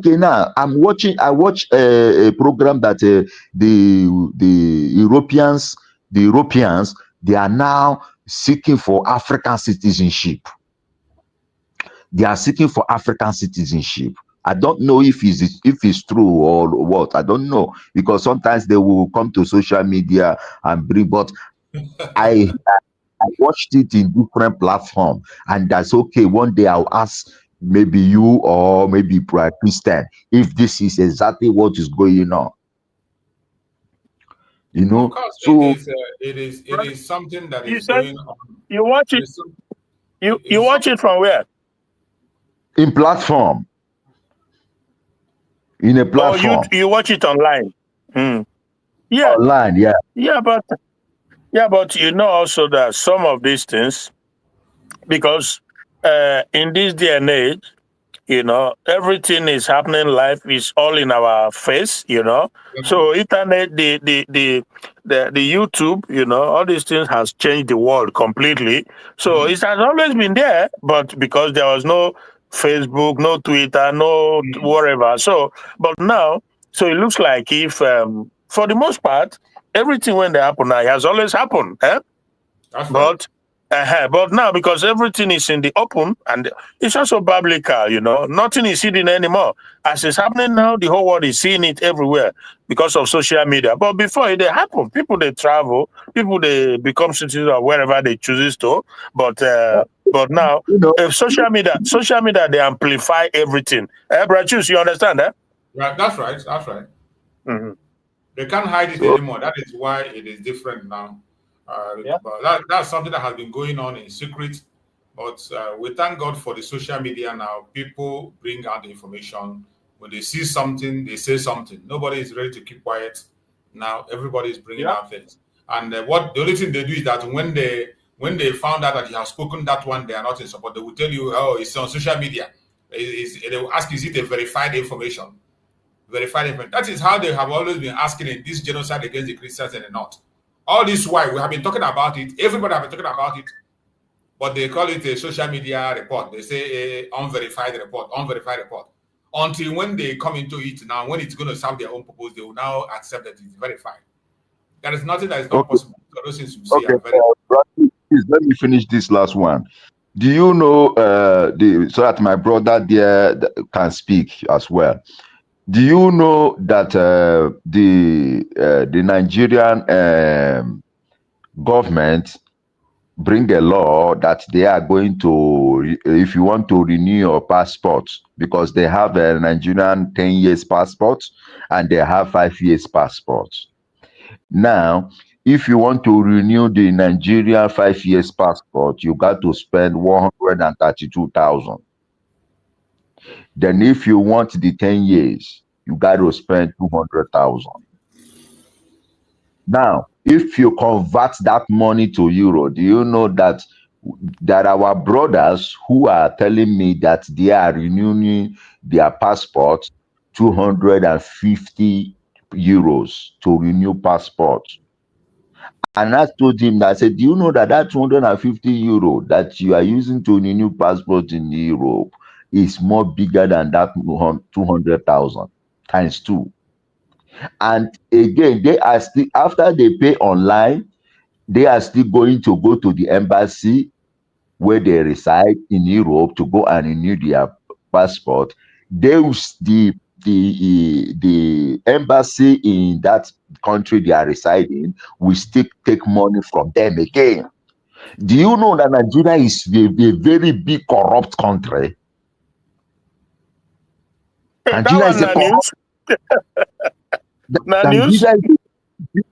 okay, now I'm watching. I watch a program that the Europeans, they are now seeking for African citizenship. They are seeking for African citizenship. I don't know if it's true or what. I don't know, because sometimes they will come to social media and bring. But I watched it in different platforms, and that's okay. One day I'll ask maybe you or maybe Christian if this is exactly what is going on. You know, of course, so it is something that is said, going on. You watch it. You watch it from where? in platform. In a platform. Oh, you watch it online. Yeah. Online, yeah. Yeah, but you know also that some of these things, because in this day and age, you know, everything is happening live, is all in our face, you know. So internet, the YouTube, you know, all these things has changed the world completely. So it has always been there, but because there was no Facebook, no Twitter, no whatever. So, but now, so it looks like if, for the most part, everything when they happen now, it has always happened, eh? That's right. But now, because everything is in the open and it's also biblical, you know, nothing is hidden anymore. As it's happening now, the whole world is seeing it everywhere because of social media. But before it happened, people they travel, people they become citizens or wherever they choose to. But now, You know, social media they amplify everything. Brachus, you understand that? Right, that's right. That's right. They can't hide it anymore. That is why it is different now. But that's something that has been going on in secret. But we thank God for the social media now. People bring out the information. When they see something, they say something. Nobody is ready to keep quiet. Now everybody is bringing out things. And the only thing they do is that when they found out that you have spoken that one, they are not in support. They will tell you, oh, it's on social media. They will ask, is it a verified information? Verified information. That is how they have always been asking in this genocide against the Christians in the north. All this while we have been talking about it. Everybody have been talking about it, but they call it a social media report. They say unverified report. Until when they come into it now, when it's going to serve their own purpose, they will now accept that it's verified. There is nothing that is not possible. Those things you see are please, let me finish this last one. Do you know so that my brother there can speak as well? Do you know that the Nigerian government bring a law that they are going to, if you want to renew your passport, because they have a Nigerian 10 years passport and they have 5 years passport. Now, if you want to renew the Nigerian 5 years passport, you got to spend 132,000. Then if you want the 10 years, you got to spend 200,000. Now, if you convert that money to euro, do you know that our brothers who are telling me that they are renewing their passport 250 euros to renew passport? And I told him, I said, do you know that 250 euro that you are using to renew passport in Europe is more bigger than that 200,000 times 2? And again, they are still, after they pay online, they are still going to go to the embassy where they reside in Europe to go and renew their passport. The embassy in that country they are residing will still take money from them again. Do you know that Nigeria is a very big corrupt country? Nigeria is a corrupt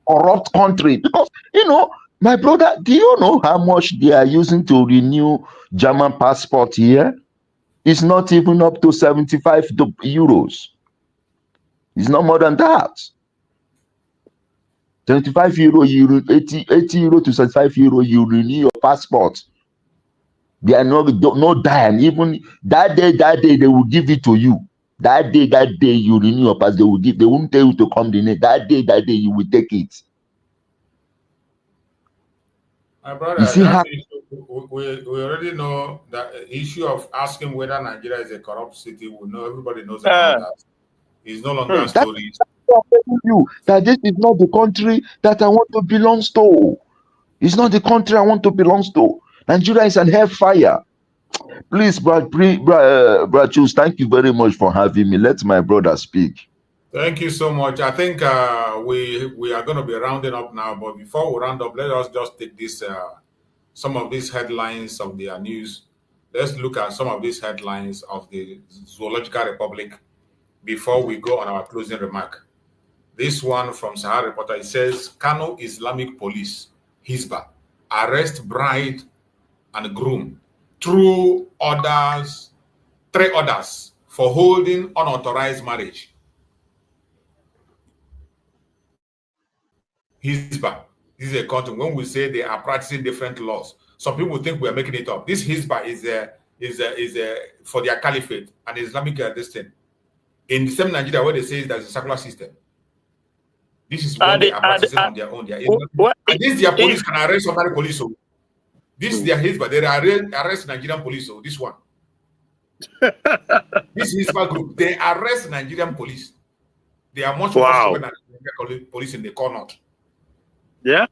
corrupt country, because you know, my brother, do you know how much they are using to renew German passport here? It's not even up to 75 euros. It's not more than that. 75 euro, 80 euro to 75 euro, you renew your passport. They are no dime. Even that day they will give it to you. That day you renew your pass, they won't tell you to come the next. That day you will take it. My brother, You see how We already know that issue of asking whether Nigeria is a corrupt city. We know, everybody knows about that. It's no longer stories. I'm telling you that this is not the country that I want to belong to. It's not the country I want to belong to. Nigeria is an hellfire. Please, Brad Chus, thank you very much for having me. Let my brother speak. Thank you so much. I think we are going to be rounding up now, but before we round up, let us just take this some of these headlines of the news. Let's look at some of these headlines of the Zoological Republic before we go on our closing remark. This one from Sahara Reporter, it says, Kano Islamic Police, Hisba, arrest bride and groom through orders, 3 orders for holding unauthorized marriage. Hisba, this is a country. When we say they are practicing different laws, some people think we are making it up. This Hisba is for their caliphate and Islamic this thing. In the same Nigeria where they say there's a secular system. This is what they are practicing on their own. And this their police can arrest somebody police. So this is their Hisba. They arrest Nigerian police. So this one. This Hisba group, they arrest Nigerian police. They are much more stronger than the police in the corner. Yeah.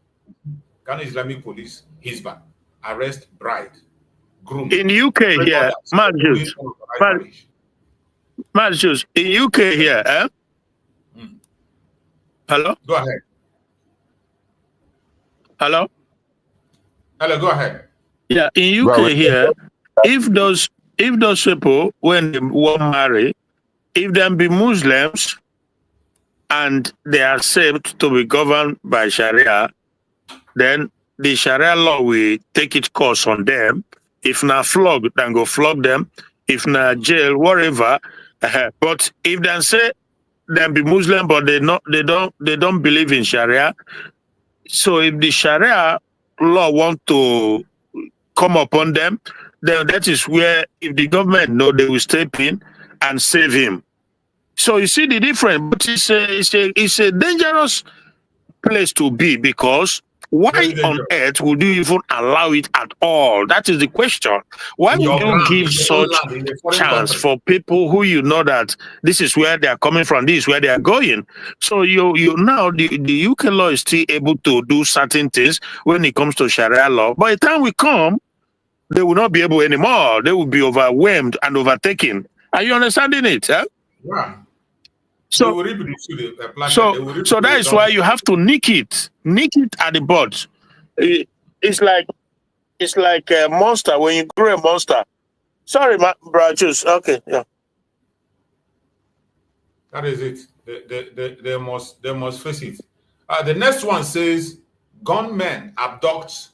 Kano Islamic Police, Hisba, arrest bride, groom. In UK here, Marjus, in UK here, Hello? Go ahead. Hello? Hello, go ahead. Yeah, in UK here, if those people, when they want to marry, if them be Muslims and they accept to be governed by Sharia, then the Sharia law will take its course on them. If not flog, then go flog them. If not jail, whatever. But if they say they be Muslim, but they don't believe in Sharia. So if the Sharia law want to come upon them, then that is where, if the government know, they will step in and save him. So you see the difference. But it's a dangerous place to be, because why on earth would you even allow it at all? That is the question. Why would you give such chance for people who you know that this is where they are coming from, this is where they are going? So you now the UK law is still able to do certain things when it comes to Sharia law. By the time we come, they will not be able anymore. They will be overwhelmed and overtaken. Are you understanding it? Huh? Yeah. So that is why you have to nick it at the bud. It's like a monster when you grow a monster. Sorry, Brachus. Okay, yeah. That is it. They must face it. The next one says, gunmen abduct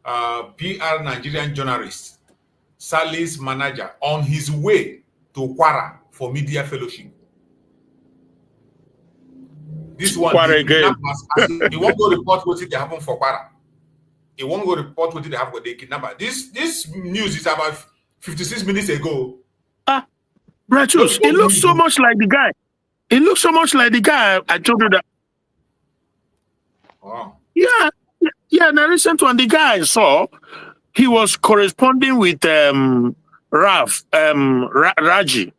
PR Nigerian journalist Sally's manager on his way to Kwara for media fellowship. This one, he won't go report what they happen for Kwara. He won't go report what they have for the kidnapper. This news is about 56 minutes ago. Brachus, it looks so much like the guy. It looks so much like the guy. I told you that. Wow. Yeah. The recent one, the guy I saw, he was corresponding with Raji,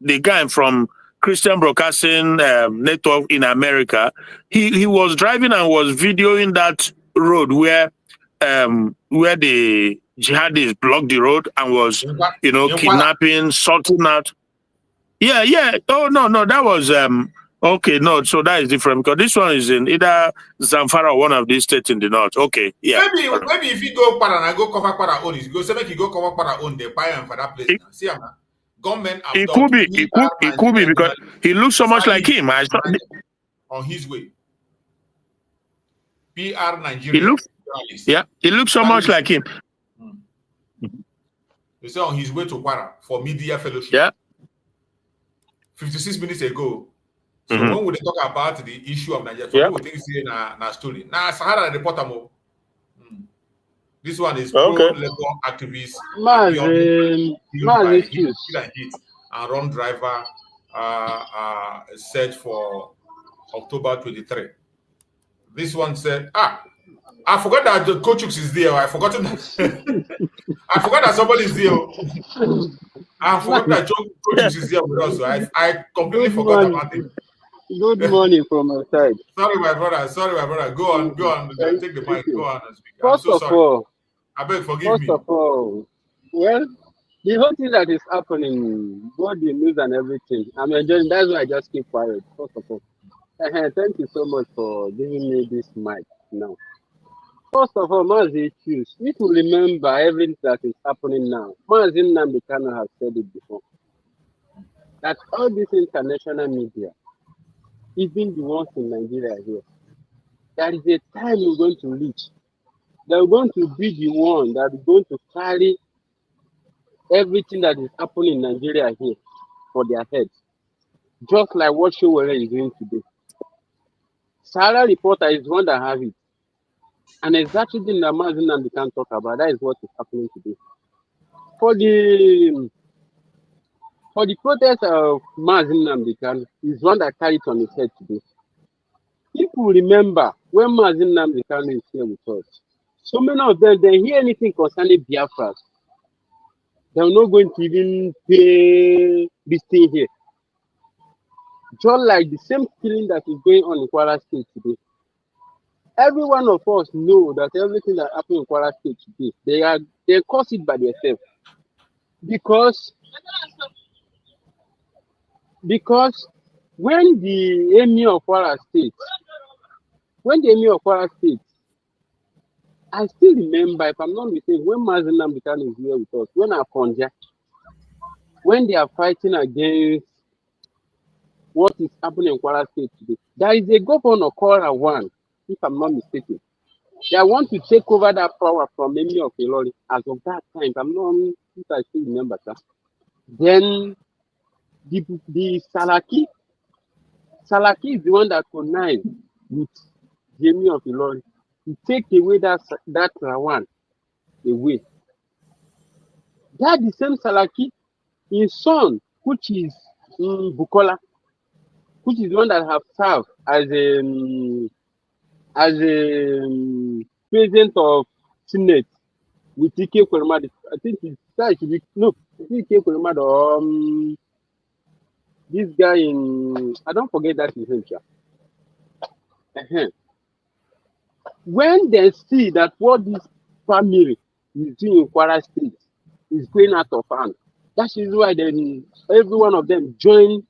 the guy from Christian Broadcasting Network in America. He was driving and was videoing that road where the jihadists blocked the road and was, kidnapping, sorting out. Yeah. Oh no, that was okay. No, so that is different, because this one is in either Zamfara or one of these states in the north. Okay, yeah. Maybe if you go Para and go cover Para own, you go say make you go cover Para own, they buy him for that place. See him. Government. It could be because he looks so much like him. On his way. PR Nigeria. He looks so much like him. They say on his way to Kwara for media fellowship. Yeah. 56 minutes ago. So when we talk about the issue of Nigeria, people think it's in a story. Now, Sahara reporter more. This one is pro-labor activist, and run driver search for October 23. This one said, I forgot that the Kochux is there. I forgot that. I forgot that somebody's here. I forgot that Coach is here with us. I completely forgot about it. Good morning from my side. Sorry, my brother. Sorry, my brother. Go on. Take the mic. Go on and speak. I'm First so of sorry. all, I beg, forgive me. first of all, well, the whole thing that is happening, both the news and everything, I'm enjoying. That's why I just keep quiet. First of all, thank you so much for giving me this mic now. First of all, Mazi choose. If you remember everything that is happening now, Mazi Nnamdi Kanu has said it before. That all this international media, even the ones in Nigeria here, there is a time we're going to reach. They're going to be the one that is going to carry everything that is happening in Nigeria here for their heads. Just like what Sowore is doing today. Sahara Reporter is one that have it. And exactly the Mazi Nnamdi can talk about, that is what is happening today. For the protest of Mazi Nnamdi Kanu is one that carried on his head today. If you remember, when Mazi Nnamdi Kanu is here with us, so many of them, they hear anything concerning Biafra, they're not going to even pay this thing here. Just like the same killing that is going on in Kwara State today. Every one of us know that everything that happened in Kwara State today, they cause it by themselves. Because when the emir of Kwara State, I still remember, if I'm not mistaken, when Mazi Nnamdi Kanu is here with us, when they are fighting against what is happening in Kwara State today, there is a governor called Awan, if I'm not mistaken. They want to take over that power from Emir of Ilori as of that time. If I still remember that. Then the Salaki is the one that connived with the Emir of Ilori to take away that Rawan away. That the same Salaki, his son, which is Bukola, which is the one that have served as a president of Senate with Ike Kwerimadu. I think it should be Ike Kwerimadu this guy in, I don't forget that his name. When they see that what this family is doing in Kwara State is going out of hand, that is why then every one of them join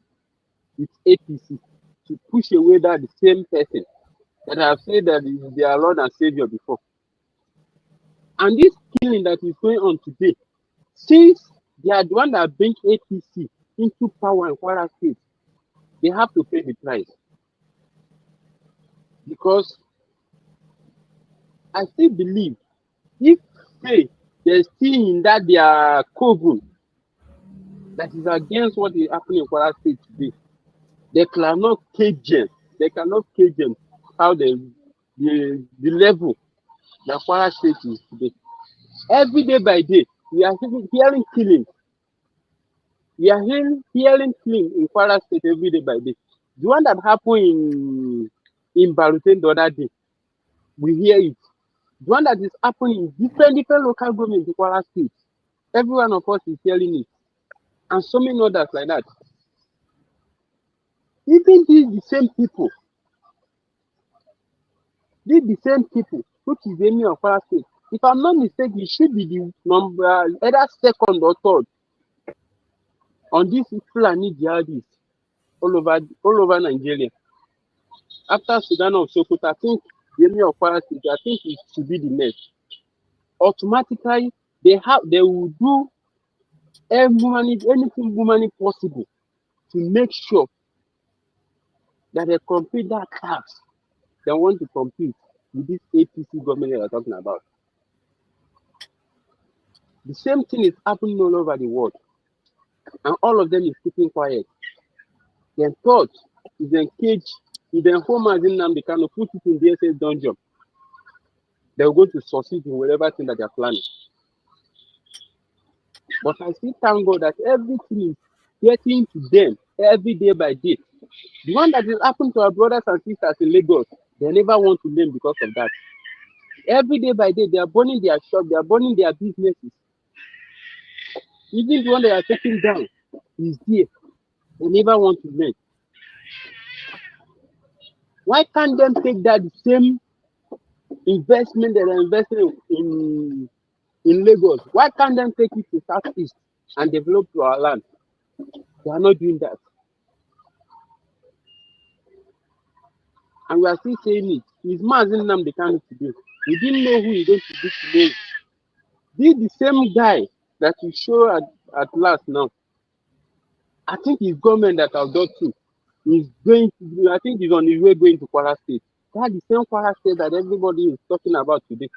with APC to push away that the same person that have said that is their Lord and Savior before. And this killing that is going on today, since they are the one that bring APC into power in Kwara State, they have to pay the price. Because I still believe if they're still in that their coven that is against what is happening in Kwara State today, they cannot cage them. They cannot cage them how the level that Kwara State is today. Every day by day, we are hearing killing. We are hearing killing in Kwara State every day by day. The one that happened in Baruten the other day, we hear it. The one that is happening in different local governments in Kwara State, every one of us is hearing it. And so many others like that. Even the same people, which is the emir of Kwara State, if I'm not mistaken, it should be the number either second or third on this Fulani jihadis all over Nigeria. After Sudan of Sokoto, I think the emir of Kwara State, I think it should be the next. Automatically, they will do anything humanly possible to make sure that they complete that task they want to compete with this APC government they are talking about. The same thing is happening all over the world, and all of them is keeping quiet. Then thought is engaged, if they hold Mazi Nnamdi Kanu, put it in the SS dungeon, they're going to succeed in whatever thing that they're planning. But I still thank God that everything is getting to them every day by day. The one that is happening to our brothers and sisters in Lagos, they never want to name because of that. Every day by day, they are burning their shop, they are burning their businesses. Even the one they are taking down is there. They never want to make. Why can't them take that same investment that are investing in Lagos? Why can't them take it to Southeast and develop to our land? They are not doing that. And we are still saying it. It's Mazi Nnamdi Kanu today. We didn't know who he's going to be today. This the same guy that you show at last now. I think his government that I've done too is going to, I think he's on his way going to Kwara State. That's the same Kwara State that everybody is talking about today.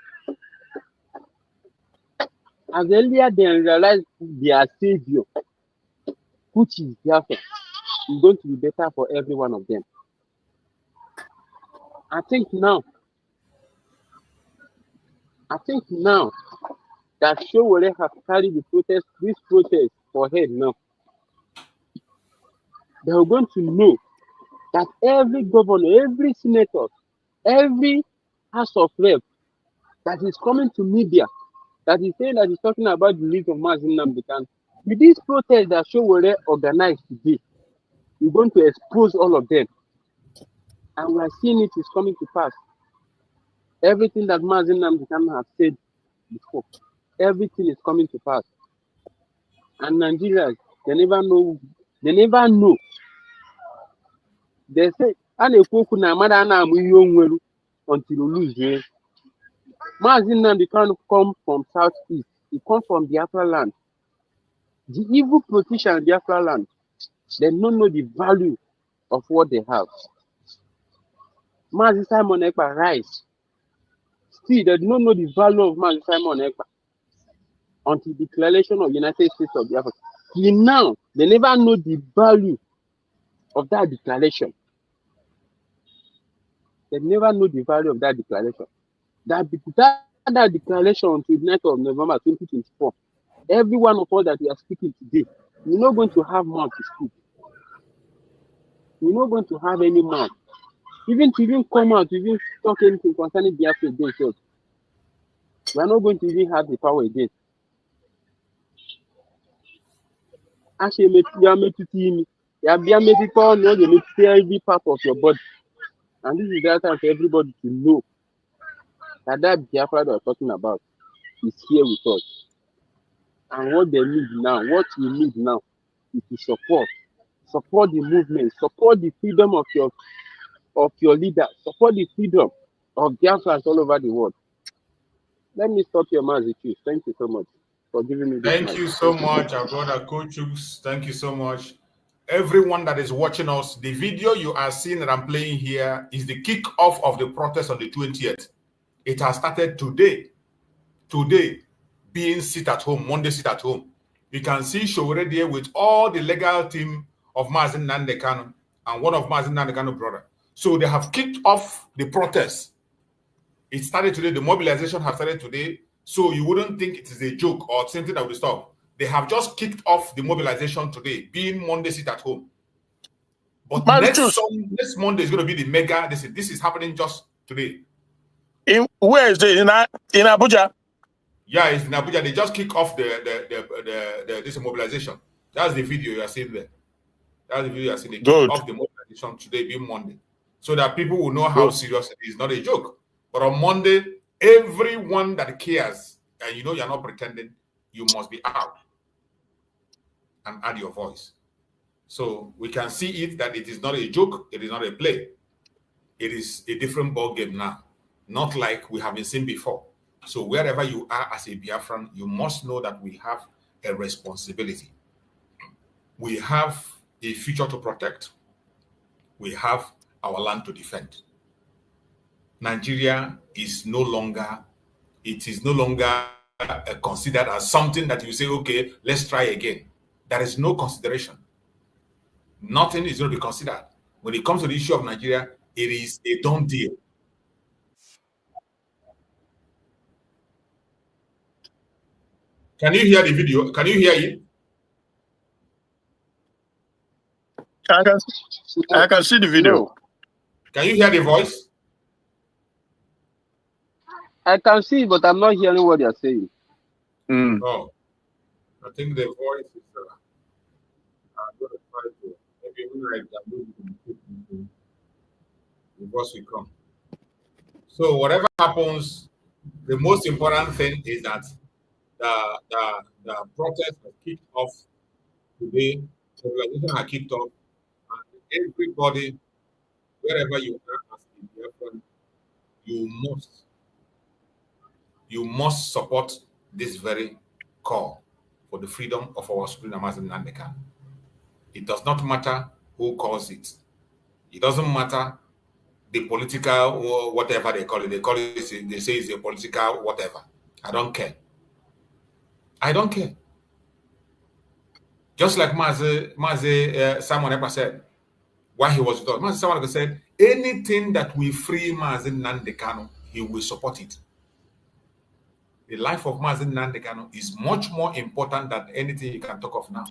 As earlier they realized their savior, which is Biafra, is going to be better for every one of them. I think now that Sowore have carried this protest for head now, they are going to know that every governor, every senator, every House of Rep that is coming to media, that is saying that is talking about the release of Mazi Nnamdi Kanu, with this protest that Sowore organized today, you're going to expose all of them. And we are seeing it is coming to pass. Everything that Mazi Nnamdi Kanu has said before, everything is coming to pass. And Nigerians, they never know. They say, until you lose. Mazi Nnamdi Kanu come from Southeast. He come from Biafra land. The evil politicians in Biafra land, they don't know the value of what they have. Mazi Simon Ekpa rise. Still, they don't know the value of Mazi Simon Ekpa until the declaration of United States of Biafra. Till now, they never know the value of that declaration. They never know the value of that declaration. That declaration on 29th of November 2024, every one of us that we are speaking today, we're not going to have mouth to speak. We're not going to have any mouth. Even to come out, to even talk anything concerning Biafra against us, we are not going to even have the power again. Actually, you are made to see me. You are being made to call me. You need to every part of your body. And this is the time for everybody to know that Biafra that we're talking about is here with us. And what they need now, what we need now, is to support the movement, support the freedom of your leaders, support the freedom of Biafrans all over the world. Let me stop your mouth, Chief. Thank you so much for giving me this. Thank you so much, our brother Coachus. Thank you so much. Everyone that is watching us, the video you are seeing that I'm playing here is the kick-off of the protest on the 20th. It has started today. Today, being sit at home, Monday sit at home. You can see Sowore there with all the legal team of Mazi Nnamdi Kanu and one of Mazi Nnamdi Kanu brother. So they have kicked off the protest. It started today. The mobilization has started today. So you wouldn't think it is a joke or something that will stop. They have just kicked off the mobilization today, being Monday sit at home. But next Monday is going to be the mega. This is happening just today. Where is it? In Abuja? Yeah, it's in Abuja. They just kick off this mobilization. That's the video you are seeing there. That's the video you are seeing. They kick off the mobilization today, being Monday, so that people will know how serious it is. Not a joke. But on Monday, everyone that cares, and you know you're not pretending, you must be out and add your voice. So we can see it that it is not a joke, it is not a play. It is a different ball game now, not like we have been seen before. So wherever you are as a Biafran, you must know that we have a responsibility. We have a future to protect. We have our land to defend. Nigeria is no longer considered as something that you say, okay, let's try again. There is no consideration. Nothing is going to be considered. When it comes to the issue of Nigeria, it is a done deal. Can you hear the video? Can you hear it? I can see the video. No. Can you hear the voice? I can see, but I'm not hearing what you're saying. Oh, I think the voice is. I'm going to try to maybe when I download the voice will come. So whatever happens, the most important thing is that the protest has kicked off today. The organization has kicked off, and everybody, wherever you are as a Biafran, you must support this very call for the freedom of our Supreme Mazi Nnamdi Kanu. It does not matter who calls it. It doesn't matter the political or whatever they call it. They say it's a political whatever. I don't care. I don't care. Just like Mazi someone ever said, while he was talking, Mazi someone said, anything that will free Mazi Nnamdi Kanu, he will support it. The life of Mazi Nnamdi Kanu is much more important than anything you can talk of now.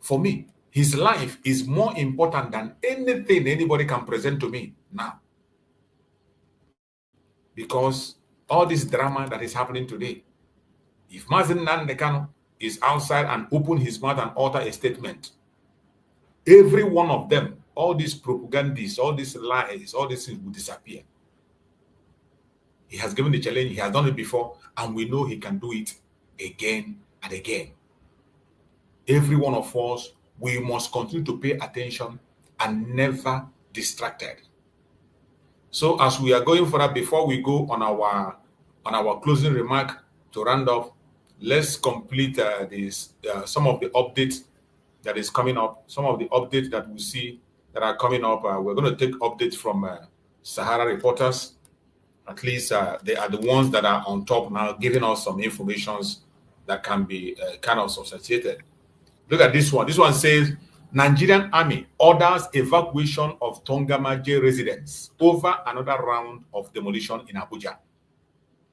For me, his life is more important than anything anybody can present to me now. Because all this drama that is happening today, if Mazi Nnamdi Kanu is outside and open his mouth and utter a statement, every one of them, all these propagandists, all these lies, all these things will disappear. He has given the challenge, he has done it before, and we know he can do it again and again. Every one of us, we must continue to pay attention and never distracted. So as we are going for that, before we go on our closing remark to round up, let's complete some of the updates that is coming up, some of the updates that we see that are coming up. We're going to take updates from Sahara reporters. At least they are the ones that are on top now, giving us some informations that can be kind of substantiated. Look at this one. This one says, Nigerian army orders evacuation of Tongamaje residents over another round of demolition in Abuja.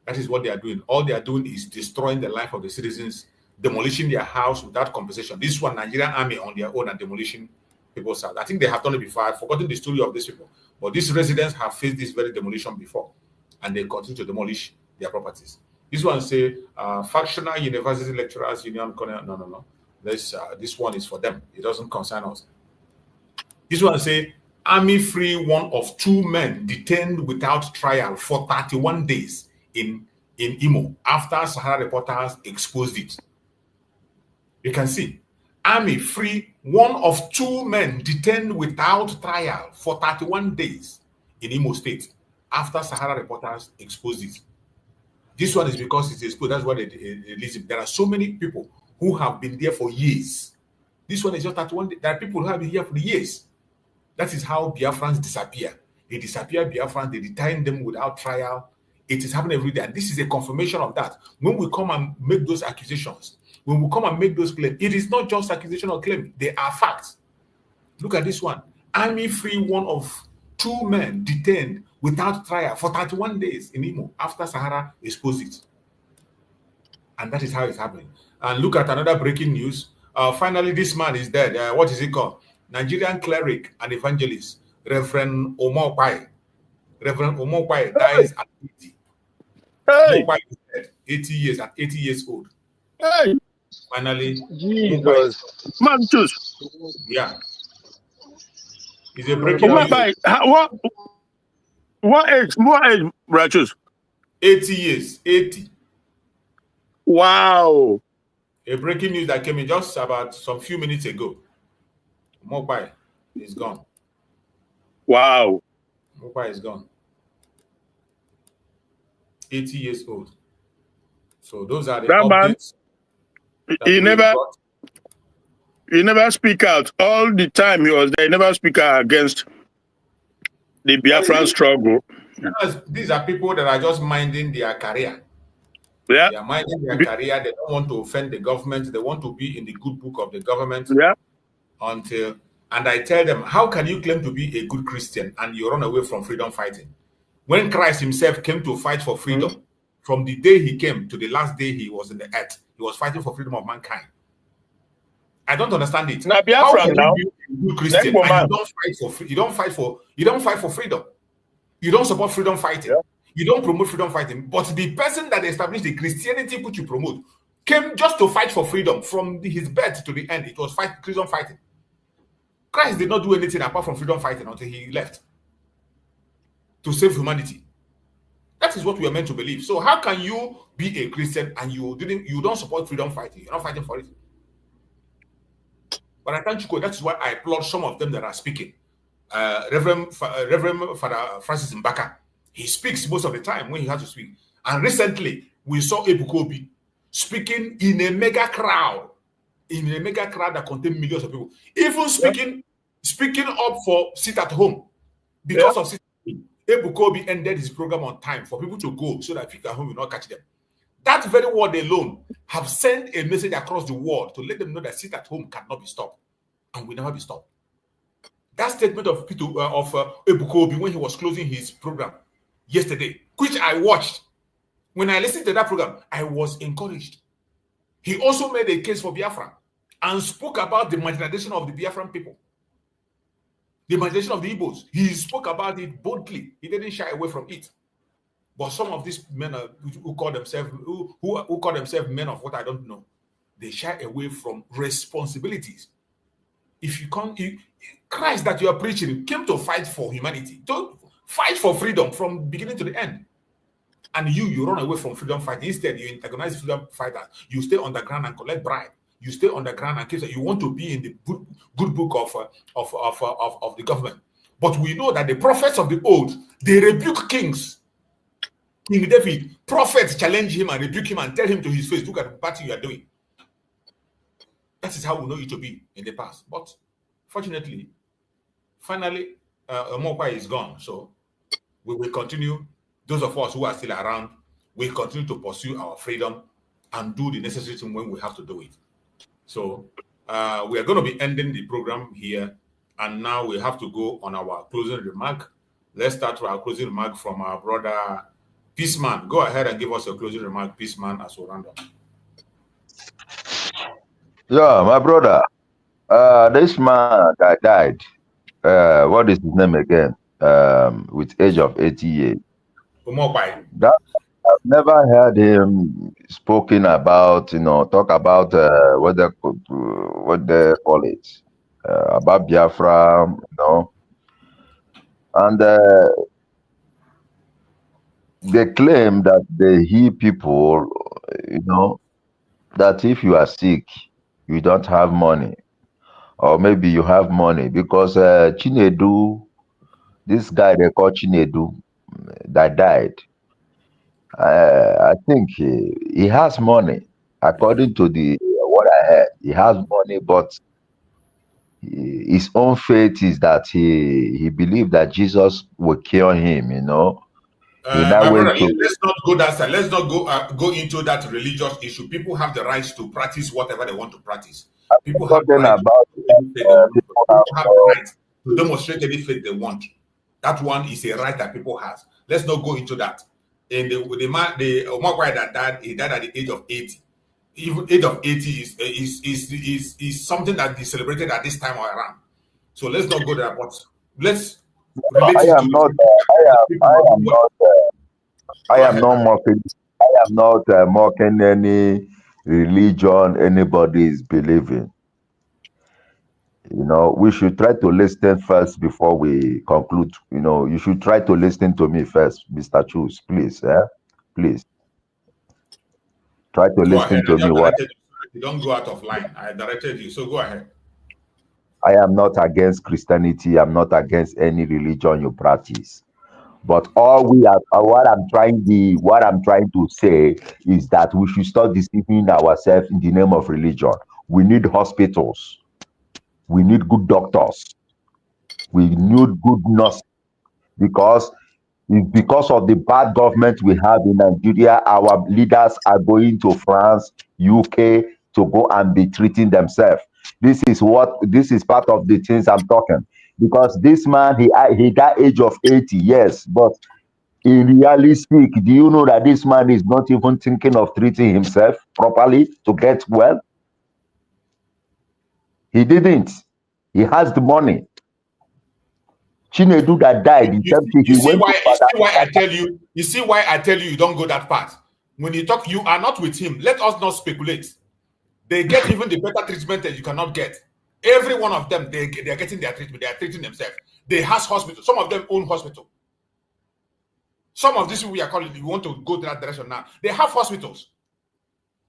That is what they are doing. All they are doing is destroying the life of the citizens, demolishing their house without compensation. This one, Nigerian army on their own and demolishing people's house. I think they have done it before. I've forgotten the story of these people. But these residents have faced this very demolition before, and they continue to demolish their properties. This one says, factional university lecturers union. No. This one is for them. It doesn't concern us. This one say, army free one of 2 men detained without trial for 31 days in Imo after Sahara reporters exposed it. You can see, army free one of 2 men detained without trial for 31 days in Imo State after Sahara reporters exposed it. This one is because it's exposed. That's why they release it. There are so many people who have been there for years. This one is just that one. There are people who have been here for years. That is how Biafrans disappear. They disappear Biafrans, they detain them without trial. It is happening every day. And this is a confirmation of that. When we come and make those accusations, when we come and make those claims, it is not just accusation or claim. They are facts. Look at this one. Army free one of 2 men detained without trial for 31 days in Imo after Sahara exposed it. And that is how it's happening. And look at another breaking news. Finally, this man is dead. What is he called? Nigerian cleric and evangelist, Reverend Omopai. Reverend Omopai dies at 80. Hey. Omopai is dead, 80 years, at 80 years old. Hey. Finally, Jesus. Yeah. He's a breaking news. What age, Rachus? 80 years, 80. Wow. A breaking news that came in just about some few minutes ago. Mobile is gone. Wow. Mobile is gone. 80 years old. So those are the updates. He never speak out. All the time he was there, he never speak out against the Biafran struggle. These are people that are just minding their career. Yeah. They are minding their career. They don't want to offend the government. They want to be in the good book of the government. Yeah. And I tell them, how can you claim to be a good Christian and you run away from freedom fighting? When Christ himself came to fight for freedom, from the day he came to the last day he was in the earth, he was fighting for freedom of mankind. I don't understand it. Now, Biafra now, you be a good Christian and you don't fight for freedom. You don't support freedom fighting. Yeah. You don't promote freedom fighting. But the person that established the Christianity which you promote came just to fight for freedom from his birth to the end. It was freedom fighting. Christ did not do anything apart from freedom fighting until he left to save humanity. That is what we are meant to believe. So how can you be a Christian and you don't support freedom fighting? You're not fighting for it. But I thank you. That is why I applaud some of them that are speaking. Reverend Father Francis Mbaka, he speaks most of the time when he has to speak. And recently, we saw Ebukobi speaking in a mega crowd that contained millions of people. Even speaking up for sit at home. Because of sit at home, Ebukobi ended his program on time for people to go so that people at home will not catch them. That very word alone have sent a message across the world to let them know that sit at home cannot be stopped and will never be stopped. That statement of Ebukobi when he was closing his program yesterday, which I watched, when I listened to that program, I was encouraged. He also made a case for Biafra and spoke about the marginalization of the Biafran people, the marginalization of the Igbos. He spoke about it boldly. He didn't shy away from it. But some of these men who call themselves men of what I don't know, they shy away from responsibilities. If you can't, Christ that you are preaching came to fight for humanity. Don't fight for freedom from beginning to the end. And you run away from freedom fighting. Instead, you antagonize freedom fighters. You stay underground and collect bribe. You stay underground and you want to be in the good book of the government. But we know that the prophets of the old, they rebuke kings. King David, prophets challenge him and rebuke him and tell him to his face, look at the party you are doing. That is how we know it to be in the past. But fortunately, finally, Mokwa is gone. So we will continue. Those of us who are still around, we continue to pursue our freedom and do the necessary thing when we have to do it. So we are going to be ending the program here. And now we have to go on our closing remark. Let's start with our closing remark from our brother Peaceman. Go ahead and give us a closing remark, Peaceman, as we round up. Yeah, my brother. This man that died, what is his name again? With age of 80 years. That, I've never heard him spoken about, talk about what they call it, about Biafra, and they claim that they heal people, that if you are sick, you don't have money, or maybe you have money, because Chinedu, this guy they call Chinedu, that died, I think he has money, according to what I heard. He has money, but his own faith is that he believed that Jesus would cure him. He now went to. Let's not go that side. Let's not go into that religious issue. People have the right to practice whatever they want to practice. People have the right to demonstrate any faith they want. That one is a right that people have. Let's not go into that. And the Omagwai that died, he died at the age of 80. Even age of 80 is something that is celebrated at this time around. So let's not go there. But let's relate I am not mocking any religion anybody is believing. We should try to listen first before we conclude. You should try to listen to me first, Mr. Chus, please. Please. Try to listen to me. You don't go out of line. I directed you, so go ahead. I am not against Christianity. I'm not against any religion you practice. But what I'm trying to say is that we should stop deceiving ourselves in the name of religion. We need hospitals. We need good doctors. We need good nurses, because it's because of the bad government we have in Nigeria. Our leaders are going to France, UK to go and be treating themselves. This is part of the things I'm talking. Because this man, he died age of 80, yes, but in reality speak, do you know that this man is not even thinking of treating himself properly to get well? He didn't. He has the money. Chinedu that died. You see why I tell you you don't go that path. When you talk, you are not with him. Let us not speculate. They get even the better treatment that you cannot get. Every one of them, they are getting their treatment. They are treating themselves. They have hospitals. Some of them own hospital. Some of these people we are calling, you want to go to that direction now. They have hospitals.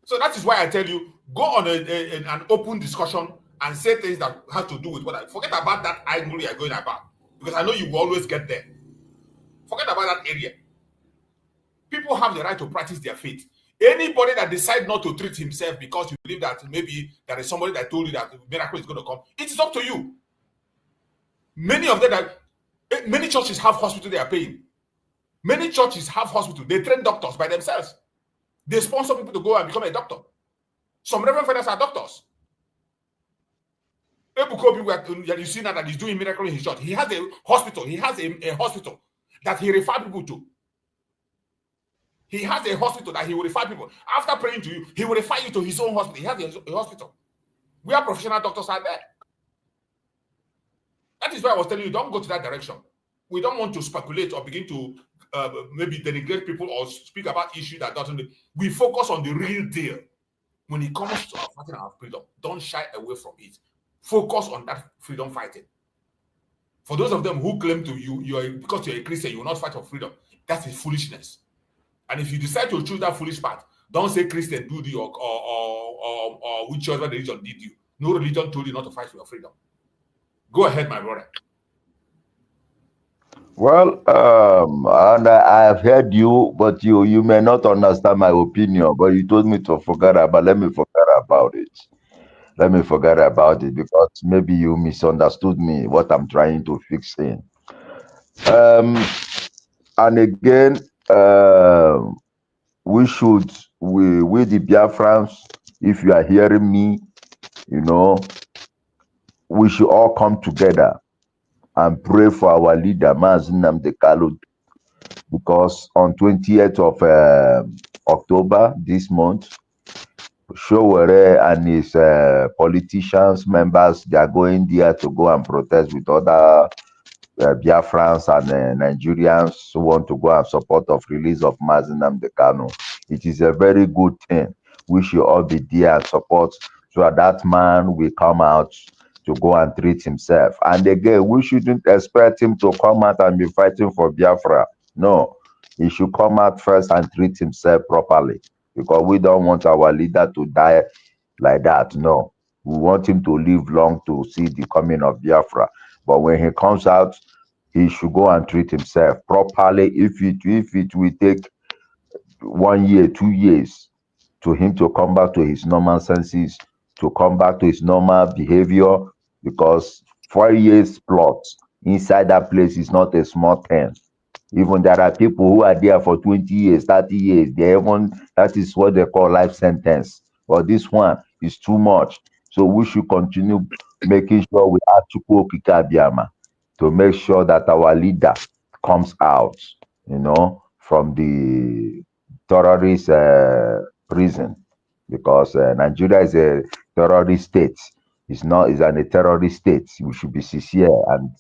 So that is why I tell you, go on an open discussion and say things that have to do with what forget about that angle you are going about. Because I know you will always get there. Forget about that area. People have the right to practice their faith. Anybody that decides not to treat himself because you believe that maybe there is somebody that told you that the miracle is going to come, it is up to you. Many of them, many churches have hospitals they are paying. Many churches have hospitals. They train doctors by themselves. They sponsor people to go and become a doctor. Some Reverend Fathers are doctors. You see now that he's doing miracles in his church. He has a hospital. He has a hospital that he refers people to. He has a hospital that he will refer people. After praying to you, he will refer you to his own hospital. He has a hospital where professional doctors are there. That is why I was telling you, don't go to that direction. We don't want to speculate or begin to maybe denigrate people or speak about issues that doesn't. We focus on the real deal. When it comes to our fighting our freedom, don't shy away from it. Focus on that freedom fighting. For those of them who claim to because you're a Christian, you will not fight for freedom. That is foolishness. And if you decide to choose that foolish path, don't say Christian do you or whichever religion did you. No religion told you not to fight for your freedom. Go ahead, my brother. Well, and I have heard you, but you may not understand my opinion. But you told me to forget about. Let me forget about it. Let me forget about it because maybe you misunderstood me. What I'm trying to fix in. And again, we the Biafrans, if you are hearing me, we should all come together and pray for our leader, Mazi Nnamdi Kanu, because on 20th of October this month, Sowore and his politicians, members, they are going there to go and protest with other Biafrans and Nigerians who want to go and support of release of Mazi Nnamdi Kanu. It is a very good thing. We should all be there and support so that man will come out to go and treat himself. And again, we shouldn't expect him to come out and be fighting for Biafra. No, he should come out first and treat himself properly because we don't want our leader to die like that. No, we want him to live long to see the coming of Biafra. But when he comes out, he should go and treat himself properly. If it will take 1 year, 2 years to him to come back to his normal senses, to come back to his normal behavior, because 4 years plus inside that place is not a small thing. Even there are people who are there for 20 years, 30 years. That is what they call life sentence. But this one is too much. So we should continue making sure we have Chukwu Okike Abiama to make sure that our leader comes out, from the terrorist prison, because Nigeria is a terrorist state. It's a terrorist state. We should be sincere and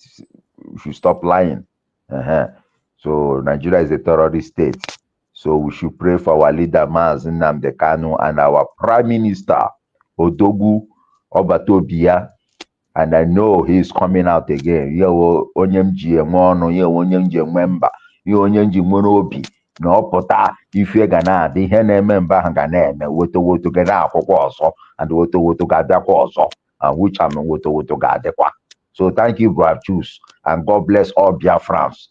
we should stop lying. So Nigeria is a terrorist state. So we should pray for our leader Mazi Nnamdi Kanu and our Prime Minister Odogu Obatobia. And I know he's coming out again. Na ọpụta ife ga na-adị ihe na-eme mba ahụ ga na-eme woto ga na-akwụkwọ ọzọ and woto ga-abịakwa ọzọ and which am woto ga-adịkwa. So thank you, Brother Choose, and God bless all Biafrans.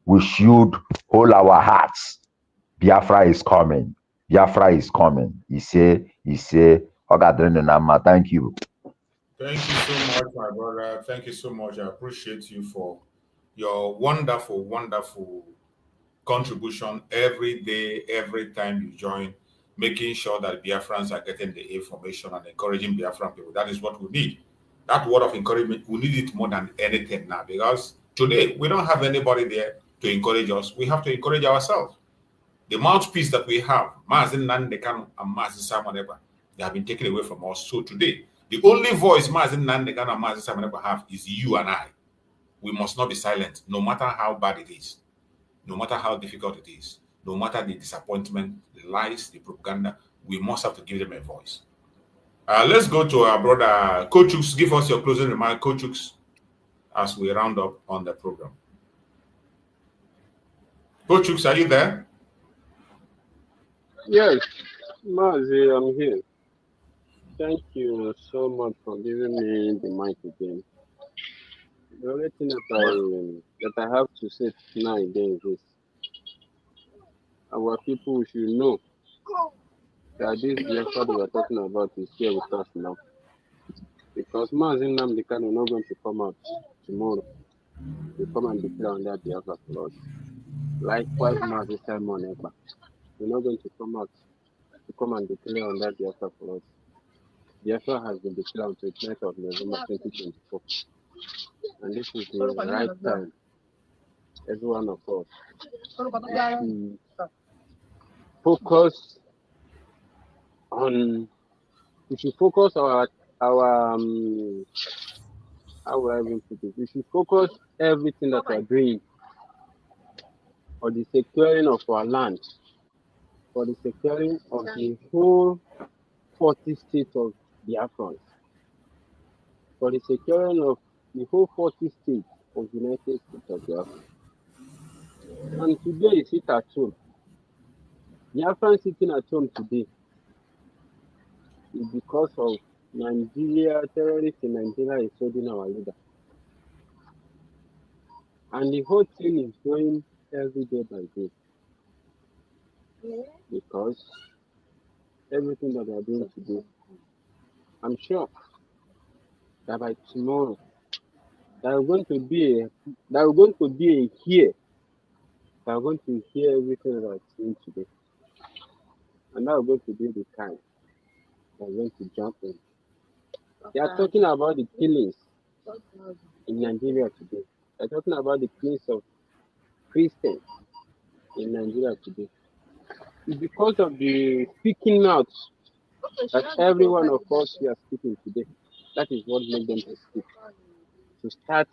We should hold our hearts. Biafra is coming. Biafra is coming. He say, Ogadrenama. Thank you. Thank you so much, my brother. Thank you so much. I appreciate you for your wonderful, wonderful contribution every day, every time you join, making sure that Biafrans are getting the information and encouraging Biafran people. That is what we need. That word of encouragement, we need it more than anything now, because today we don't have anybody there to encourage us. We have to encourage ourselves. The mouthpiece that we have, Mazi Nnamdi Kanu and Mazi Samaneba, they have been taken away from us. So today, the only voice Mazi Nnamdi Kanu and Mazi Samaneba have is you and I. We must not be silent, no matter how bad it is. No matter how difficult it is, no matter the disappointment, the lies, the propaganda, we must have to give them a voice. Let's go to our brother Kochux. Give us your closing remark, Kochux, as we round up on the program. Kochux, are you there? Yes, Mazi, I'm here. Thank you so much for giving me the mic again. The only thing that I have to say now again is this. Our people should know that this Biafra we are talking about is here with us now. Because Mazi Nnamdi Kanu is not going to come out tomorrow to come and declare on that Biafra for us. Likewise, Mazi Simon Ekpa, we're not going to come out to come and declare on that Biafra for us. Biafra has been declared on 29th of November 2024. And this is the right time, every one of us, to focus on, we should focus our how will I even put it? We should focus everything that we're doing on the securing of our land, for the securing of the whole 40 states of Biafra, for the securing of the whole 40 states of the United States of Biafra. And today you sit at home. Biafran sitting at home today is because of Nigeria, terrorists in Nigeria is holding our leader. And the whole thing is going every day by day. Because everything that they are doing today, I'm sure that by tomorrow, there are going to be a here. They are going to hear everything that I'm saying today. And they are going to be the kind that are going to jump in. They are talking about the killings in Nigeria today. They are talking about the killings of Christians in Nigeria today. It's because of the speaking out that every one of us we are speaking today. That is what made them to speak. To start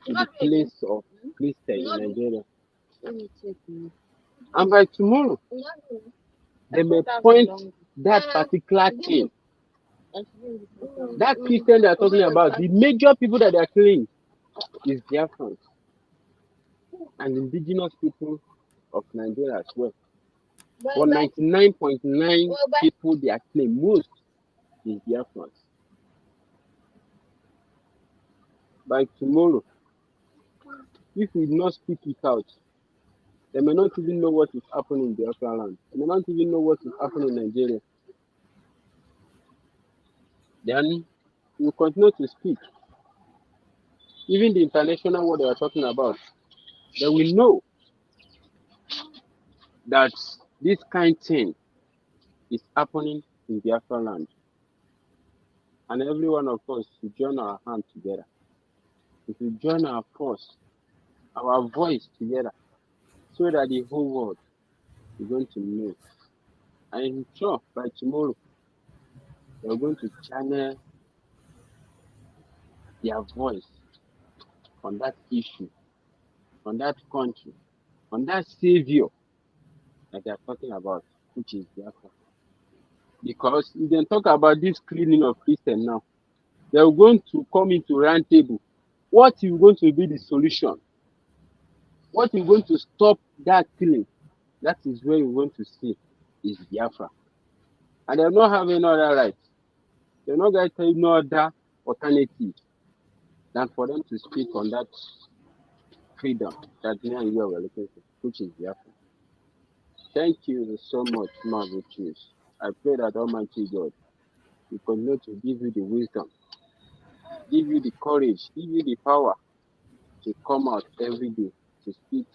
with the killings of Christians in Nigeria. And by tomorrow, they may point that particular thing. That Christian they are talking about, the major people that they are killing is Biafrans and indigenous people of Nigeria as well. But 99.9 people they are killing most is Biafrans. By tomorrow, if we do not speak it out, they may not even know what is happening in Biafra land. They may not even know what is happening in Nigeria. Then we will continue to speak. Even the international world they are talking about, they will know that this kind of thing is happening in Biafra land. And every one of us should join our hands together. If we join our force, our voice together, so that the whole world is going to know. And I'm sure by tomorrow, they're going to channel their voice on that issue, on that country, on that savior that they are talking about, which is Biafra. Because if they talk about this cleaning of Christians now, they're going to come into round table. What is going to be the solution? What is going to stop that killing? That is where we're going to see is Biafra. And they're not having other rights. They're not going to have no other alternative than for them to speak on that freedom that me and you are looking for, which is Biafra. Thank you so much, Mazi. I pray that Almighty God will continue to give you the wisdom, give you the courage, give you the power to come out every day to speak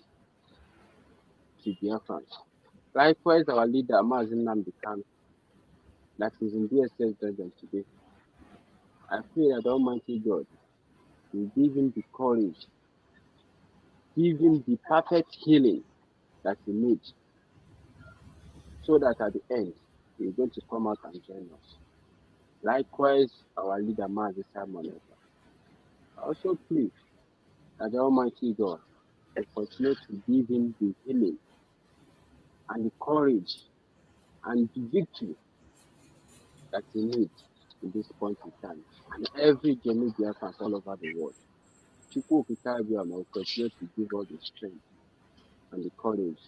to Biafrans. Likewise, our leader, Mazi Nnamdi Kanu, that is in DSS Dungeon today. I pray that Almighty God will give him the courage, give him the perfect healing that he needs, so that at the end, he's going to come out and join us. Likewise, our leader, Mazi Simon. I also pray that the Almighty God will continue to give him the healing and the courage and the victory that he needs in this point in time. And every genuine Biafrans all over the world. People will continue to give us the strength and the courage.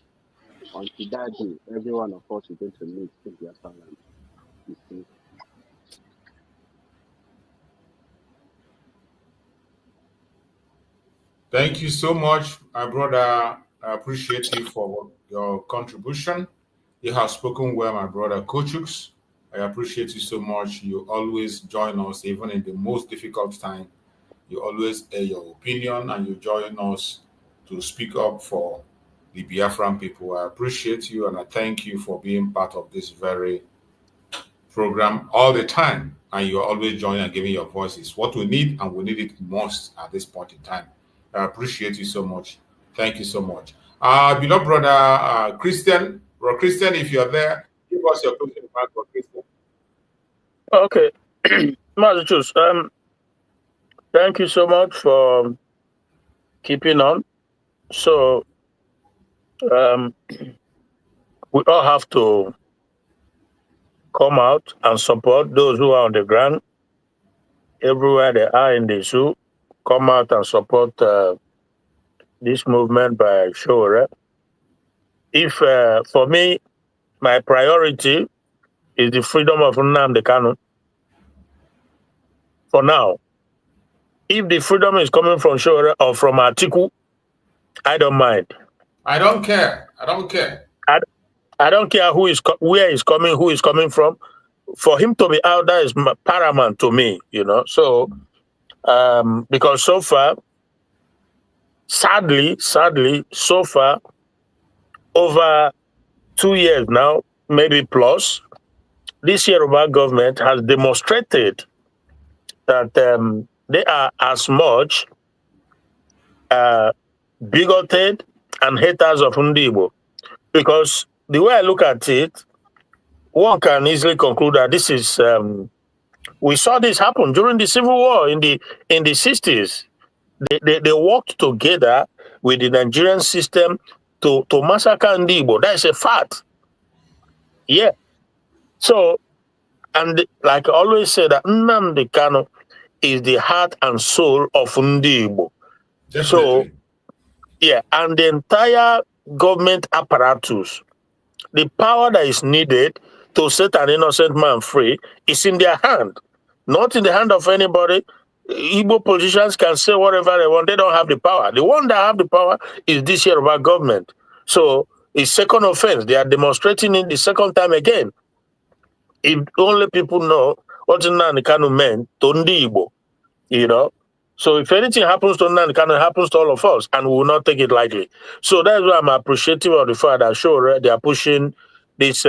Until that day, every one of us is going to meet in Biafra land. You see. Thank you so much, my brother. I appreciate you for your contribution. You have spoken well, my brother Kochux. I appreciate you so much. You always join us, even in the most difficult time. You always air your opinion and you join us to speak up for the Biafran people. I appreciate you and I thank you for being part of this very program all the time. And you're always joining and giving your voices. What we need, and we need it most at this point in time. I appreciate you so much. Thank you so much. Beloved brother Christian, Bro Christian, if you're there, give us your closing remarks, Bro Christian. Okay. Mazi, thank you so much for keeping on. So we all have to come out and support those who are on the ground everywhere they are in the zoo. Come out and support this movement by Sowore. If for me, my priority is the freedom of Nnamdi Kanu. For now, if the freedom is coming from Sowore or from Atiku, I don't mind. I don't care. I don't care. I don't care where he's coming, who is coming from. For him to be out, that is paramount to me, you know. So, because so far, sadly, so far, over 2 years now, maybe plus, this Yoruba government has demonstrated that they are as much bigoted and haters of Ndibo. Because the way I look at it, one can easily conclude that this is we saw this happen during the Civil War in the 60s. They worked together with the Nigerian system to massacre Ndibo. That is a fact. Yeah. So, and like I always say, that Nnamdi Kanu is the heart and soul of Ndibo. So, yeah, and the entire government apparatus, the power that is needed to set an innocent man free is in their hand, not in the hand of anybody. Igbo politicians can say whatever they want. They don't have the power. The one that have the power is this Yoruba government. So it's second offense. They are demonstrating it the second time again. If only people know what Nnamdi Kanu meant to Igbo, you know. So if anything happens to Nnamdi Kanu, it happens to all of us, and we will not take it lightly. So that's why I'm appreciative of the fact that Sowore, they are pushing this